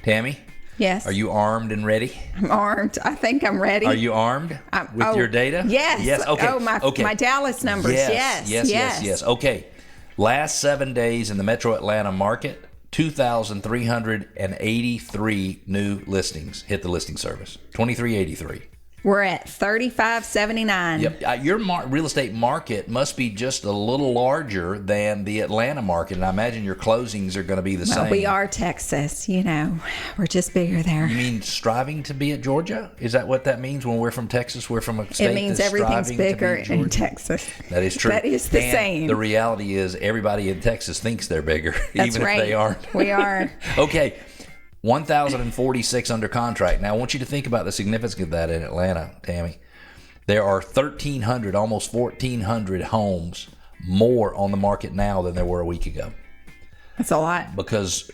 Tammy? Yes. Are you armed and ready? I'm armed. I think I'm ready. Are you armed with your data? Yes. Yes. Okay. Oh, my Dallas numbers. Yes. Okay. Last 7 days in the Metro Atlanta market, 2,383 new listings hit the listing service. 2,383. We're at 3579. Yep. Your real estate market must be just a little larger than the Atlanta market, and I imagine your closings are going to be the same. We are Texas, We're just bigger there. You mean striving to be at Georgia? Is that what that means when we're from Texas? We're from a state It means that's everything's striving bigger to be in Texas. That is true. That is the same. The reality is everybody in Texas thinks they're bigger, That's even right. if they aren't. We are. Okay. 1,046 under contract. Now, I want you to think about the significance of that in Atlanta, Tammy. There are 1,300, almost 1,400 homes more on the market now than there were a week ago. That's a lot. Because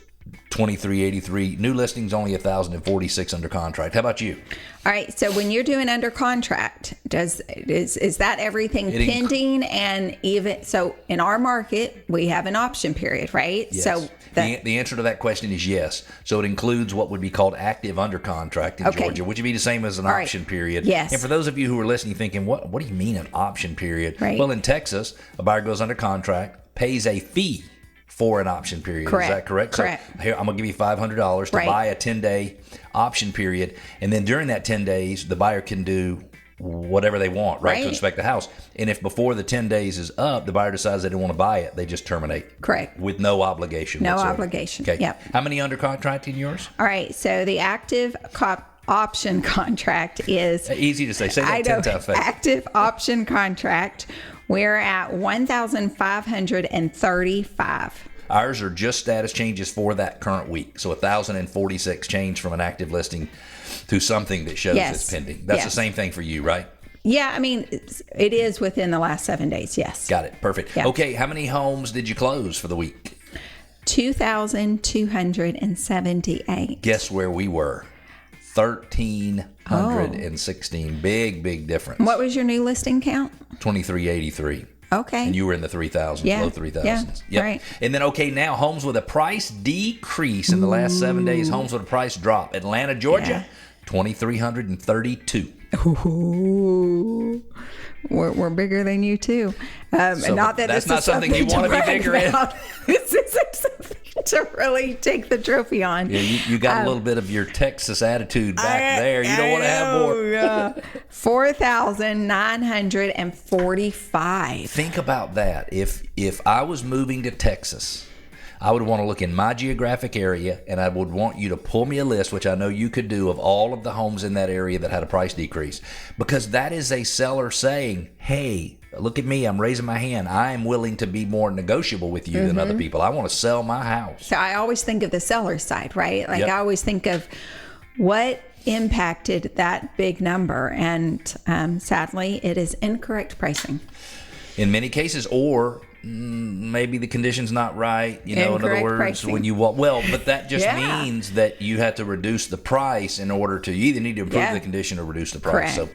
2,383 new listings, only 1,046 under contract. How about you? All right. So when you're doing under contract, is that everything pending and even? So in our market, we have an option period, right? Yes. So the answer to that question is yes. So it includes what would be called active under contract in Georgia, which would be the same as an option period. Yes. And for those of you who are listening thinking, what do you mean an option period? Right. Well, in Texas, a buyer goes under contract, pays a fee for an option period. Correct. Is that correct? Correct. So here, I'm going to give you $500 to buy a 10-day option period. And then during that 10 days, the buyer can do whatever they want, right, to inspect the house. And if before the 10 days is up, the buyer decides they don't want to buy it, they just terminate. Correct. With no obligation No whatsoever. obligation. Okay. Yep. How many under contract in yours? All right. So the active option contract is... Easy to say. Say that 10 times fast. Active option contract, we're at 1,535. Ours are just status changes for that current week. So 1,046 change from an active listing to something that shows it's pending. That's the same thing for you, right? Yeah, I mean, it is within the last 7 days, yes. Got it. Perfect. Yeah. Okay, how many homes did you close for the week? 2,278. Guess where we were? 1,316. Big difference. What was your new listing count? 2,383. Okay. And you were in the 3,000s, low 3,000s. Yeah. Yep. Right. And then, now homes with a price decrease in the last 7 days, homes with a price drop. Atlanta, Georgia, 2,332. Ooh. We're bigger than you, too. So not that that's this not is something you want to be bigger in. This isn't something to really take the trophy on. Yeah, you got a little bit of your Texas attitude back there. You don't want to have more. Yeah. 4,945. Think about that. If I was moving to Texas, I would want to look in my geographic area, and I would want you to pull me a list, which I know you could do, of all of the homes in that area that had a price decrease. Because that is a seller saying, hey, look at me, I'm raising my hand. I am willing to be more negotiable with you than other people. I want to sell my house. So I always think of the seller side, right? Like I always think of what impacted that big number. And sadly, it is incorrect pricing. In many cases, or maybe the condition's not right, in other words, pricing. when you walk. Well, but that just means that you have to reduce the price in order to, you either need to improve the condition or reduce the price. Correct. So